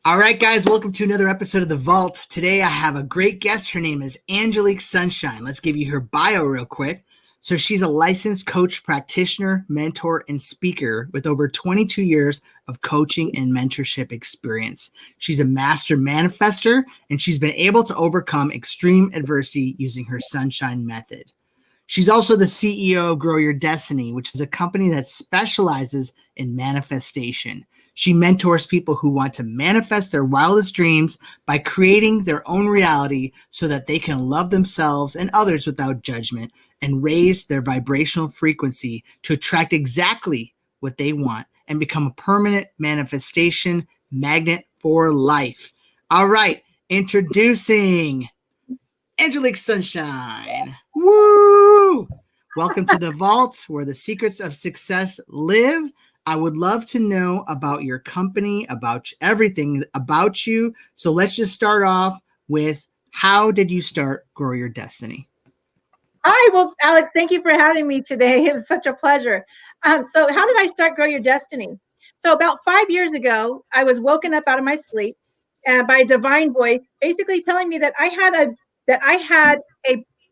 All right, guys, welcome to another episode of The Vault. Today I have a great guest. Her name is Angelique Sunshine. Let's give you her bio real quick. So she's a licensed coach, practitioner, mentor, and speaker with over 22 years of coaching and mentorship experience. She's a master manifestor, and she's been able to overcome extreme adversity using her Sunshine method. She's also the CEO of Grow Your Destiny, which is a company that specializes in manifestation. She mentors people who want to manifest their wildest dreams by creating their own reality so that they can love themselves and others without judgment and raise their vibrational frequency to attract exactly what they want and become a permanent manifestation magnet for life. All right, introducing Angelique Sunshine. Woo! Welcome to The Vault, where the secrets of success live. I would love to know about your company, about everything about you. So let's just start off with, how did you start Grow Your Destiny? Hi, well, Alex, thank you for having me today. It was such a pleasure. So how did I start Grow Your Destiny? So about 5 years ago, I was woken up out of my sleep by a divine voice, basically telling me that I had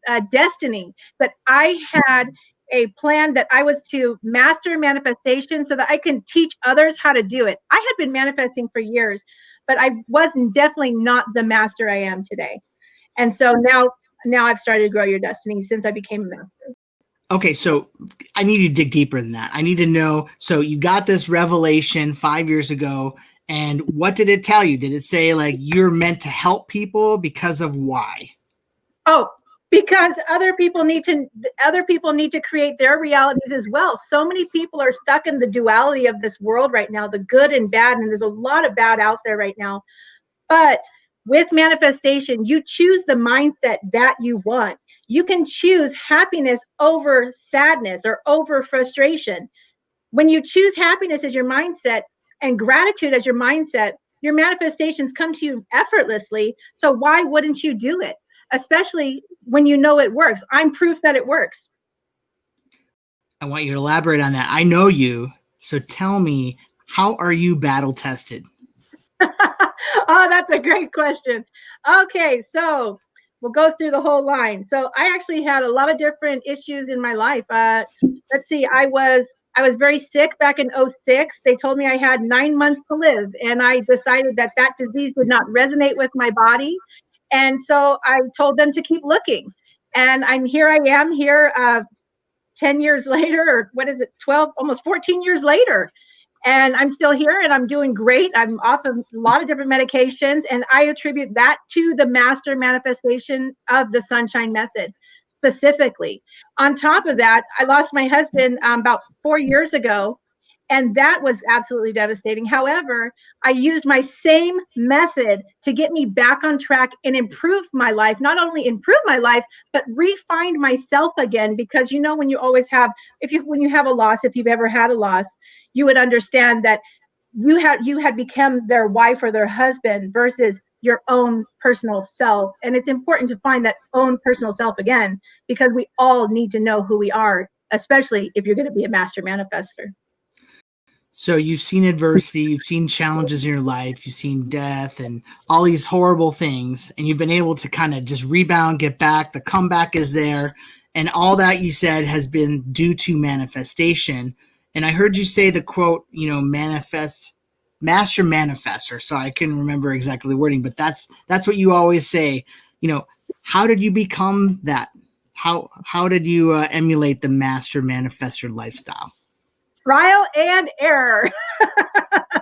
a destiny, that I had a plan, that I was to master manifestation so that I can teach others how to do it. I had been manifesting for years, but I wasn't definitely not the master I am today. And so now I've started Grow Your Destiny since I became a master. Okay, so I need to dig deeper than that. I need to know, so you got this revelation 5 years ago, and what did it tell you? Did it say like you're meant to help people? Because of why? Oh, because other people need to create their realities as well. So many people are stuck in the duality of this world right now, the good and bad, and there's a lot of bad out there right now. But with manifestation, you choose the mindset that you want. You can choose happiness over sadness or over frustration. When you choose happiness as your mindset and gratitude as your mindset, your manifestations come to you effortlessly. So why wouldn't you do it? Especially when you know it works. I'm proof that it works. I want you to elaborate on that. I know you, so tell me, how are you battle tested? Oh, that's a great question. Okay, so we'll go through the whole line. So I actually had a lot of different issues in my life. Let's see, I was very sick back in 2006. They told me I had 9 months to live, and I decided that disease did not resonate with my body. And so I told them to keep looking. And I am here 10 years later, or what is it, 12, almost 14 years later. And I'm still here and I'm doing great. I'm off of a lot of different medications, and I attribute that to the master manifestation of the Sunshine Method specifically. On top of that, I lost my husband about 4 years ago, and that was absolutely devastating. However, I used my same method to get me back on track and improve my life, not only improve my life, but refine myself again. Because, you know, when you always have, when you have a loss, if you've ever had a loss, you would understand that you had become their wife or their husband versus your own personal self. And it's important to find that own personal self again, because we all need to know who we are, especially if you're going to be a master manifestor. So you've seen adversity, you've seen challenges in your life, you've seen death and all these horrible things, and you've been able to kind of just rebound, get back. The comeback is there, and all that you said has been due to manifestation. And I heard you say the quote, master manifestor. So I couldn't remember exactly the wording, but that's what you always say. How did you become that? How did you emulate the master manifestor lifestyle? Trial and error.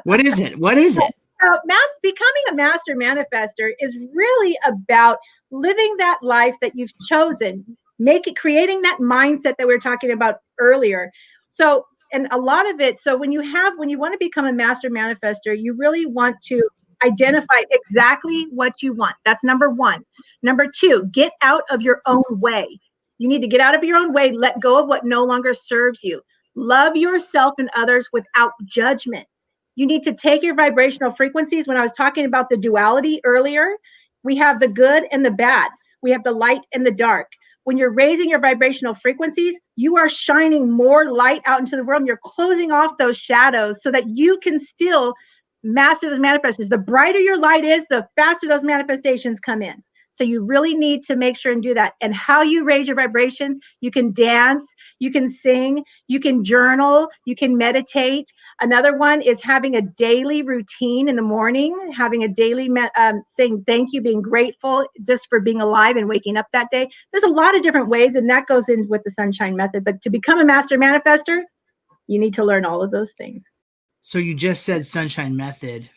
What is it? So, becoming a master manifestor is really about living that life that you've chosen, creating that mindset that we were talking about earlier. So, and a lot of it, so when you want to become a master manifestor, you really want to identify exactly what you want. That's number one. Number two, get out of your own way. You need to get out of your own way, let go of what no longer serves you. Love yourself and others without judgment. You need to take your vibrational frequencies. When I was talking about the duality earlier, we have the good and the bad. We have the light and the dark. When you're raising your vibrational frequencies, you are shining more light out into the world. And you're closing off those shadows so that you can still master those manifestations. The brighter your light is, the faster those manifestations come in. So you really need to make sure and do that. And how you raise your vibrations, you can dance, you can sing, you can journal, you can meditate. Another one is having a daily routine in the morning, having a daily saying thank you, being grateful just for being alive and waking up that day. There's a lot of different ways, and that goes in with the Sunshine Method. But to become a master manifestor, you need to learn all of those things. So you just said Sunshine Method.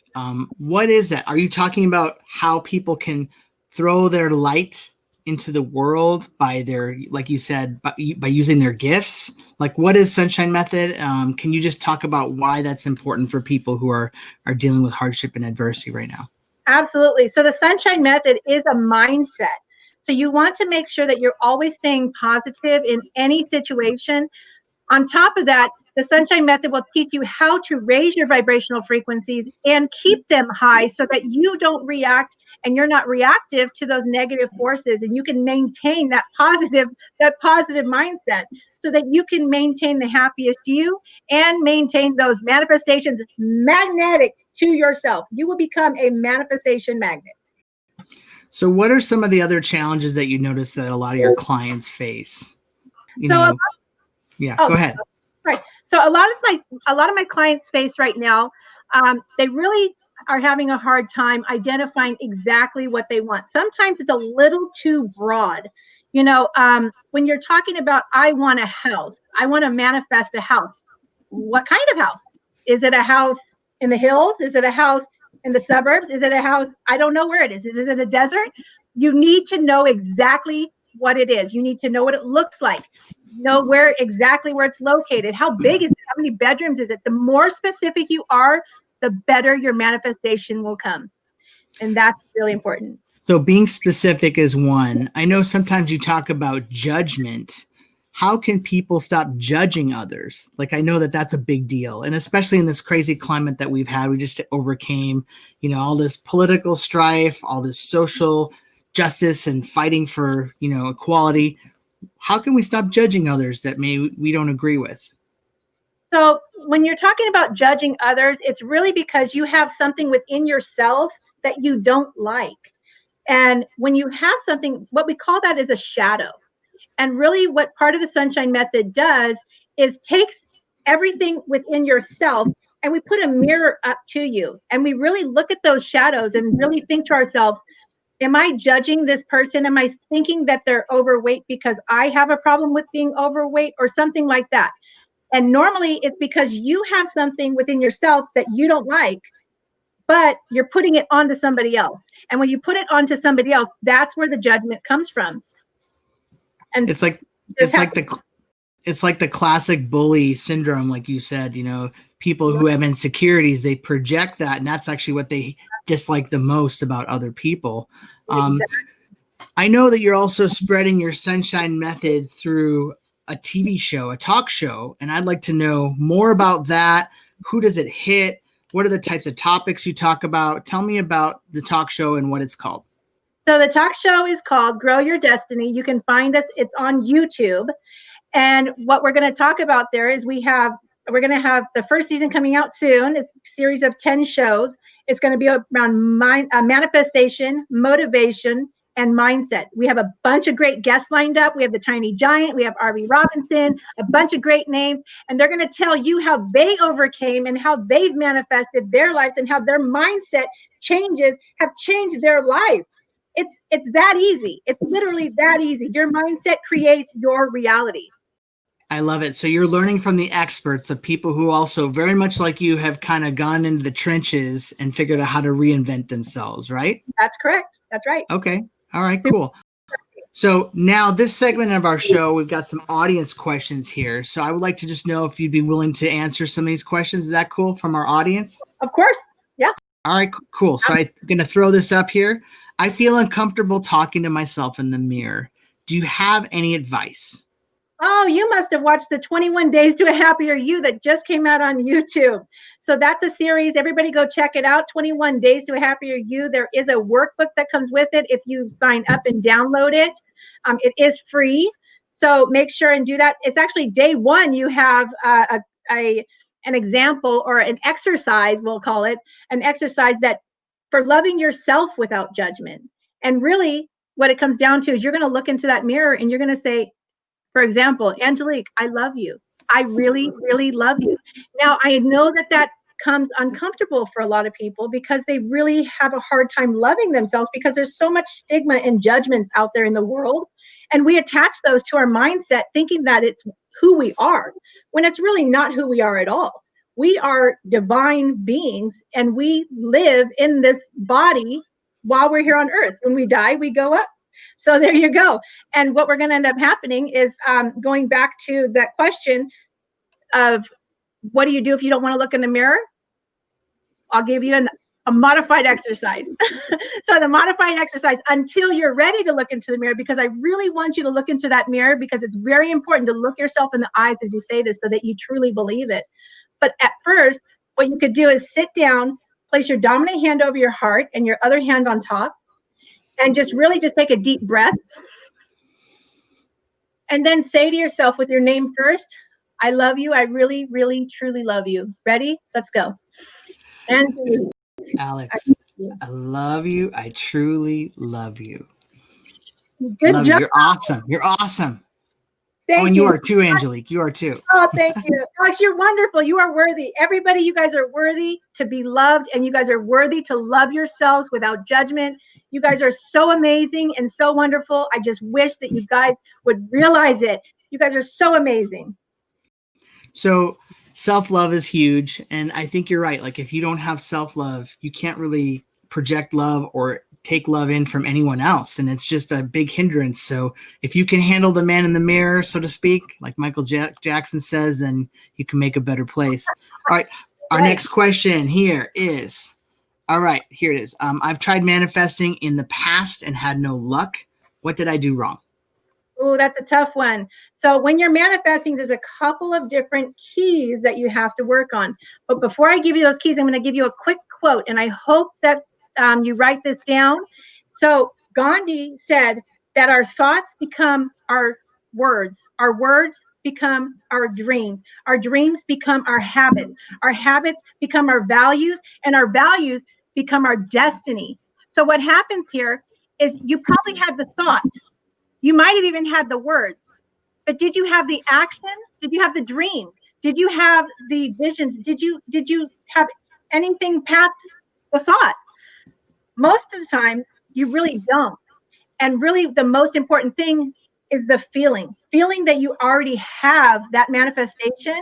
What is that? Are you talking about how people can throw their light into the world by their, like you said, by using their gifts? Like, what is Sunshine Method? Can you just talk about why that's important for people who are dealing with hardship and adversity right now? Absolutely. So the Sunshine Method is a mindset. So you want to make sure that you're always staying positive in any situation. On top of that, the Sunshine Method will teach you how to raise your vibrational frequencies and keep them high so that you don't react and you're not reactive to those negative forces, and you can maintain that positive mindset so that you can maintain the happiest you and maintain those manifestations magnetic to yourself. You will become a manifestation magnet. So what are some of the other challenges that you notice that a lot of your clients face? So go ahead. Right. So a lot of my clients face right now, they really are having a hard time identifying exactly what they want. Sometimes it's a little too broad. When you're talking about, I want a house, I want to manifest a house. What kind of house? Is it a house in the hills? Is it a house in the suburbs? Is it a house? I don't know where it is. Is it in the desert? You need to know exactly what it is. You need to know what it looks like. Know exactly where it's located. How big is it? How many bedrooms is it? The more specific you are, the better your manifestation will come. And that's really important. So being specific is one. I know sometimes you talk about judgment. How can people stop judging others? Like, I know that that's a big deal. And especially in this crazy climate that we've had, we just overcame, all this political strife, all this social justice and fighting for, equality. How can we stop judging others that we don't agree with? So when you're talking about judging others, it's really because you have something within yourself that you don't like. And when you have something, what we call that is a shadow. And really what part of the Sunshine Method does is takes everything within yourself and we put a mirror up to you. And we really look at those shadows and really think to ourselves, am I judging this person? Am I thinking that they're overweight because I have a problem with being overweight or something like that? And normally it's because you have something within yourself that you don't like, but you're putting it onto somebody else. And when you put it onto somebody else, that's where the judgment comes from. And it's like the classic bully syndrome, like you said. People who have insecurities, they project that, and that's actually what they dislike the most about other people. I know that you're also spreading your Sunshine Method through a TV show, a talk show, and I'd like to know more about that. Who does it hit? What are the types of topics you talk about? Tell me about the talk show and what it's called. So the talk show is called Grow Your Destiny. You can find us. It's on YouTube. And what we're going to talk about there is we're going to have the first season coming out soon. It's a series of 10 shows. It's going to be around manifestation, motivation, and mindset. We have a bunch of great guests lined up. We have the Tiny Giant. We have R.V. Robinson, a bunch of great names. And they're going to tell you how they overcame and how they've manifested their lives and how their mindset changes have changed their life. It's that easy. It's literally that easy. Your mindset creates your reality. I love it. So you're learning from the experts, of people who also very much like you have kind of gone into the trenches and figured out how to reinvent themselves, right? That's correct. That's right. Okay. All right, cool. So now this segment of our show, we've got some audience questions here. So I would like to just know if you'd be willing to answer some of these questions. Is that cool, from our audience? Of course. Yeah. All right, cool. So I'm going to throw this up here. I feel uncomfortable talking to myself in the mirror. Do you have any advice? Oh, you must have watched the 21 Days to a Happier You that just came out on YouTube. So that's a series. Everybody go check it out. 21 Days to a Happier You. There is a workbook that comes with it if you sign up and download it. It is free. So make sure and do that. It's actually day one. You have a an example or an exercise, we'll call it an exercise that for loving yourself without judgment. And really what it comes down to is you're going to look into that mirror and you're going to say, for example, Angelique, I love you. I really, really love you. Now, I know that that comes uncomfortable for a lot of people because they really have a hard time loving themselves because there's so much stigma and judgment out there in the world. And we attach those to our mindset thinking that it's who we are, when it's really not who we are at all. We are divine beings and we live in this body while we're here on earth. When we die, we go up. So there you go. And what we're going to end up happening is going back to that question of what do you do if you don't want to look in the mirror? I'll give you a modified exercise. So the modified exercise until you're ready to look into the mirror, because I really want you to look into that mirror because it's very important to look yourself in the eyes as you say this so that you truly believe it. But at first, what you could do is sit down, place your dominant hand over your heart and your other hand on top, and just really just take a deep breath. And then say to yourself with your name first, I love you. I really, really, truly love you. Ready? Let's go. And Alex, I love you. I truly love you. good Love job. you. You're awesome. You're awesome. Thank and you. You are too, Angelique. You are too. Oh, thank you. Alex, you're wonderful. You are worthy. Everybody, you guys are worthy to be loved, and you guys are worthy to love yourselves without judgment. You guys are so amazing and so wonderful. I just wish that you guys would realize it. You guys are so amazing. So self-love is huge. And I think you're right. Like if you don't have self-love, you can't really project love or take love in from anyone else. And it's just a big hindrance. So if you can handle the man in the mirror, so to speak, like Michael Jackson says, then you can make a better place. All right. Our next question here is, all right, here it is. I've tried manifesting in the past and had no luck. What did I do wrong? Oh, that's a tough one. So when you're manifesting, there's a couple of different keys that you have to work on. But before I give you those keys, I'm going to give you a quick quote, and I hope that you write this down. So Gandhi said that our thoughts become our words become our dreams become our habits become our values, and our values become our destiny. So what happens here is you probably had the thought, you might have even had the words, but did you have the action? Did you have the dream? Did you have the visions? Did you have anything past the thought? Most of the times you really don't. And really the most important thing is the feeling that you already have that manifestation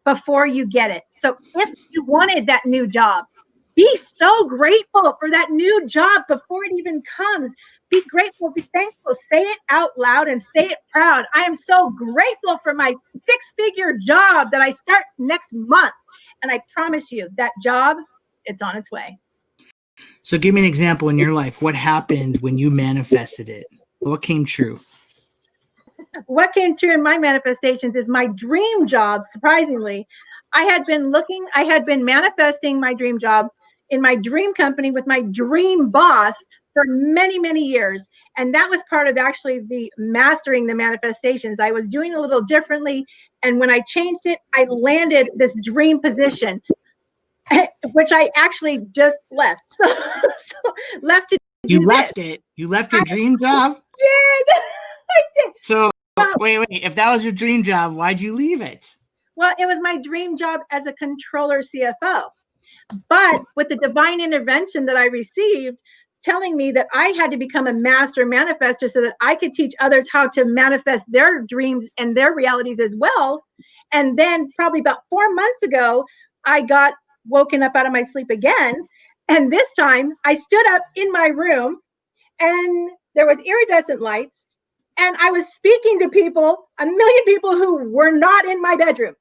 before you get it. So if you wanted that new job, be so grateful for that new job before it even comes. Be grateful, be thankful, say it out loud and say it proud. I am so grateful for my 6-figure job that I start next month. And I promise you that job, it's on its way. So give me an example in your life. What happened when you manifested it? What came true? What came true in my manifestations is my dream job. Surprisingly, I had been manifesting my dream job in my dream company with my dream boss for many, many years. And that was part of actually the mastering the manifestations. I was doing a little differently. And when I changed it, I landed this dream position, which I actually just left. So left to do You left this. it. You left your dream job? I did. So wait. If that was your dream job, why'd you leave it? Well, it was my dream job as a controller CFO. But with the divine intervention that I received, telling me that I had to become a master manifestor so that I could teach others how to manifest their dreams and their realities as well. And then probably about 4 months ago, I got woken up out of my sleep again. And this time I stood up in my room and there was iridescent lights. And I was speaking to people, a million people who were not in my bedroom,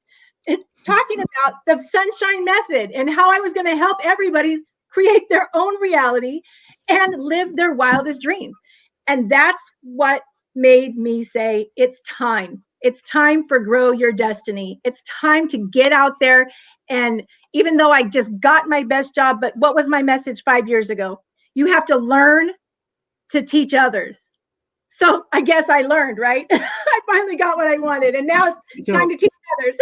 talking about the sunshine method and how I was going to help everybody create their own reality and live their wildest dreams. And that's what made me say, it's time. It's time for Grow Your Destiny. It's time to get out there. And even though I just got my best job, but what was my message 5 years ago? You have to learn to teach others. So I guess I learned, right? I finally got what I wanted, and now it's time to teach others.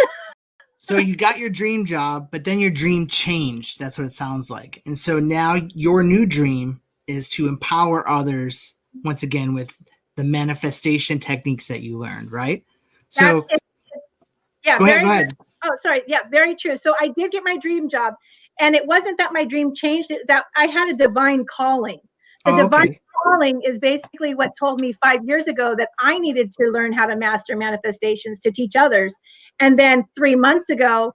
So you got your dream job, but then your dream changed. That's what it sounds like. And so now your new dream is to empower others once again with the manifestation techniques that you learned, right? That's So it. Yeah, go ahead, very, go very, ahead. oh, sorry. Yeah, very true. So I did get my dream job, and it wasn't that my dream changed, it's that I had a divine calling. The Oh, divine okay. calling is basically what told me 5 years ago that I needed to learn how to master manifestations to teach others. And then 3 months ago,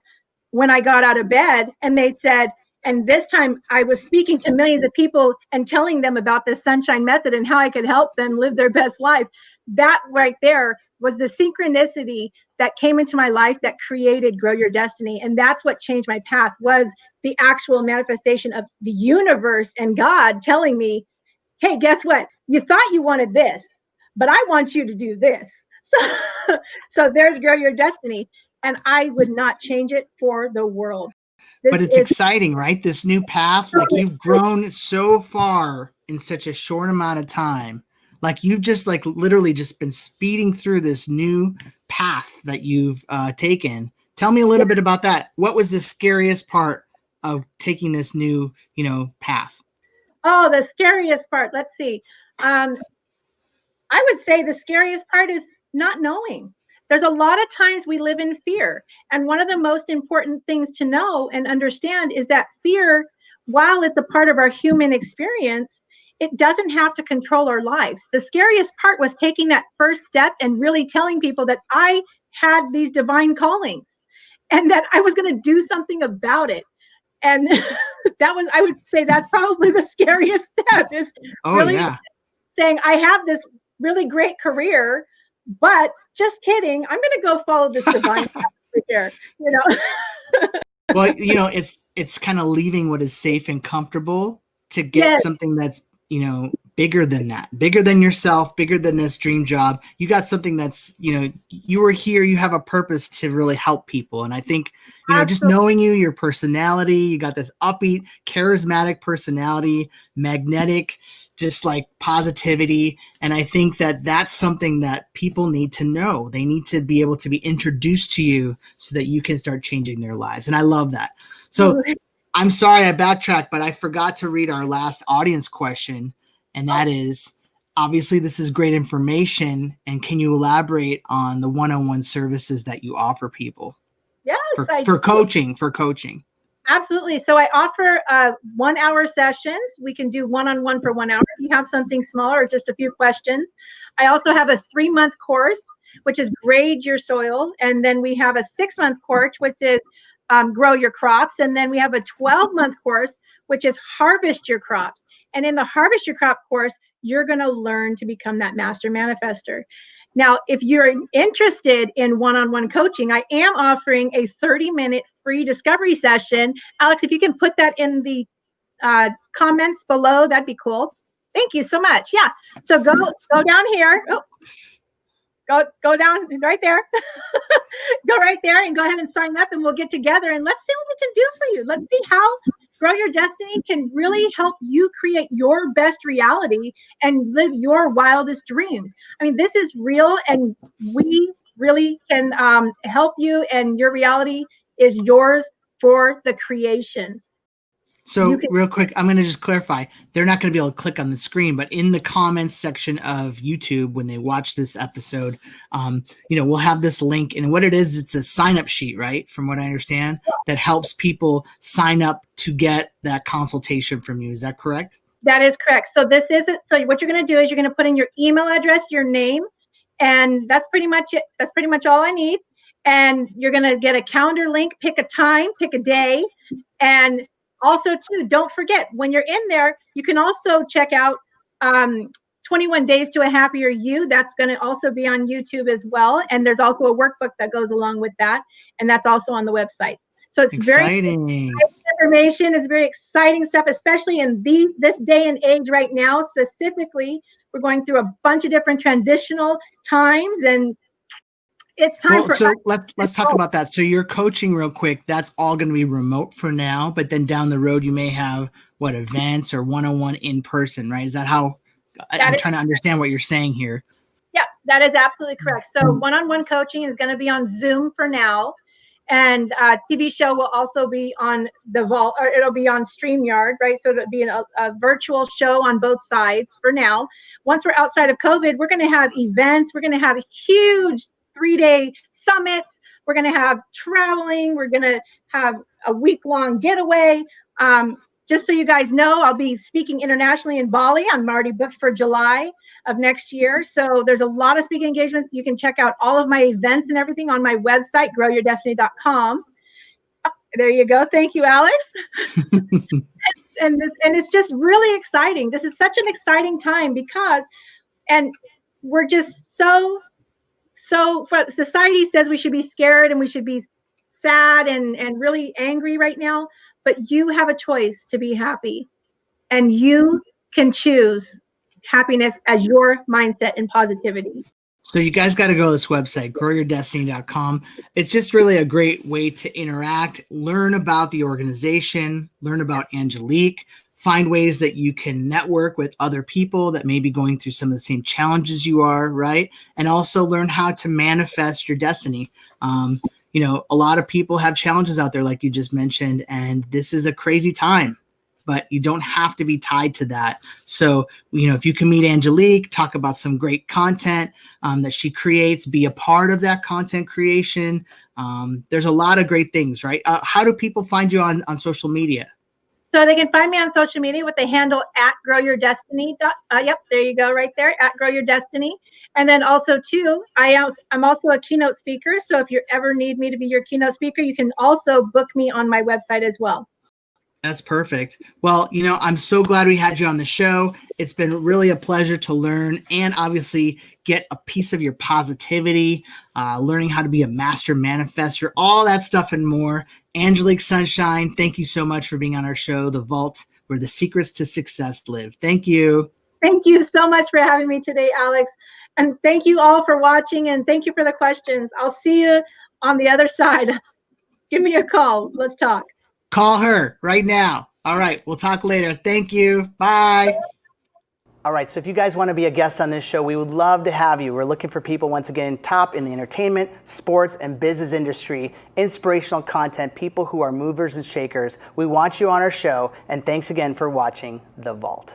when I got out of bed and they said, and this time I was speaking to millions of people and telling them about the sunshine method and how I could help them live their best life. That right there was the synchronicity that came into my life that created Grow Your Destiny. And that's what changed my path, was the actual manifestation of the universe and God telling me, hey, guess what? You thought you wanted this, but I want you to do this. So, so there's Grow Your Destiny. And I would not change it for the world. This But it's is exciting, right? This new path, like you've grown so far in such a short amount of time. Like you've just like literally just been speeding through this new path that you've taken. Tell me a little bit about that. What was the scariest part of taking this new, path? oh, the scariest part. Let's see. Um, I would say the scariest part is not knowing. There's a lot of times we live in fear. And one of the most important things to know and understand is that fear, while it's a part of our human experience, it doesn't have to control our lives. The scariest part was taking that first step and really telling people that I had these divine callings and that I was going to do something about it. And that was, I would say, that's probably the scariest step, is Oh really yeah. saying, I have this really great career, but just kidding, I'm going to go follow this divine path here, you know. Well, it's kind of leaving what is safe and comfortable to get Yes, something that's, bigger than that, bigger than yourself, bigger than this dream job. You got something that's, you were here, you have a purpose to really help people. And I think, just absolutely. knowing you, your personality, you got this upbeat, charismatic personality, magnetic, just like positivity. And I think that that's something that people need to know. They need to be able to be introduced to you so that you can start changing their lives. And I love that. So I'm sorry I backtracked, but I forgot to read our last audience question. And that is, obviously, this is great information. And can you elaborate on the one-on-one services that you offer people Yes, for, I for do. coaching, for coaching? Absolutely. So I offer 1 hour sessions. We can do one-on-one for 1 hour if you have something smaller or just a few questions. I also have a 3-month course, which is Grade Your Soil. And then we have a 6-month course, which is Grow Your Crops. And then we have a 12-month course, which is Harvest Your Crops. And in the Harvest Your Crop course, you're going to learn to become that Master Manifestor. Now, if you're interested in one-on-one coaching, I am offering a 30-minute free discovery session. Alex, if you can put that in the comments below, that'd be cool. Thank you so much. Yeah. So go down here. Oh, go down right there. Go right there and go ahead and sign up, and we'll get together and let's see what we can do for you. Let's see how Grow Your Destiny can really help you create your best reality and live your wildest dreams. I mean, this is real, and we really can help you, and your reality is yours for the creation. You So can. real quick, I'm going to just clarify. They're not going to be able to click on the screen, but in the comments section of YouTube, when they watch this episode, we'll have this link. And what it is, it's a sign-up sheet, right? From what I understand, that helps people sign up to get that consultation from you. Is that correct? That is correct. So this is it. So what you're going to do is you're going to put in your email address, your name, and that's pretty much it. That's pretty much all I need. And you're going to get a calendar link, pick a time, pick a day. And also, too, don't forget, when you're in there, you can also check out 21 Days to a Happier You. That's going to also be on YouTube as well. And there's also a workbook that goes along with that. And that's also on the website. So it's very Exciting. information, is very exciting stuff, especially in this day and age right now. Specifically, we're going through a bunch of different transitional times, and it's time Well, for so us to let's talk go. about that. So you're coaching real quick. That's all going to be remote for now, but then down the road you may have what events or one-on-one in person, right? Is that how That I'm is, trying to understand what you're saying here? yeah, that is absolutely correct. So one-on-one coaching is going to be on Zoom for now. And TV show will also be on the Vault, or it'll be on StreamYard, right? So it'll be a virtual show on both sides for now. Once we're outside of COVID, we're going to have events. We're going to have huge 3-day summits. We're going to have traveling. We're going to have a week-long getaway. Just so you guys know, I'll be speaking internationally in Bali. I'm already booked for July of next year. So there's a lot of speaking engagements. You can check out all of my events and everything on my website, growyourdestiny.com. There you go. Thank you, Alex. and it's just really exciting. This is such an exciting time because, and we're just so society says we should be scared and we should be sad and really angry right now, but you have a choice to be happy, and you can choose happiness as your mindset and positivity. So you guys got to go to this website, growyourdestiny.com. It's just really a great way to interact, learn about the organization, learn about Angelique, find ways that you can network with other people that may be going through some of the same challenges you are, right? And also learn how to manifest your destiny. You know, a lot of people have challenges out there, like you just mentioned, and this is a crazy time, but you don't have to be tied to that. So, you know, if you can meet Angelique, talk about some great content that she creates, be a part of that content creation. There's a lot of great things, right? How do people find you on social media? So they can find me on social media with the handle @growyourdestiny. Yep, there you go, right there, @growyourdestiny. And then also too, I'm also a keynote speaker. So if you ever need me to be your keynote speaker, you can also book me on my website as well. That's perfect. Well, you know, I'm so glad we had you on the show. It's been really a pleasure to learn and obviously get a piece of your positivity, learning how to be a master manifestor, all that stuff and more. Angelique Sunshine, thank you so much for being on our show, The Vault, where the secrets to success live. Thank you. Thank you so much for having me today, Alex. And thank you all for watching, and thank you for the questions. I'll see you on the other side. Give me a call. Let's talk. Call her right now. All right, we'll talk later. Thank you. Bye. All right, so if you guys want to be a guest on this show, we would love to have you. We're looking for people, once again, top in the entertainment, sports, and business industry, inspirational content, people who are movers and shakers. We want you on our show, and thanks again for watching The Vault.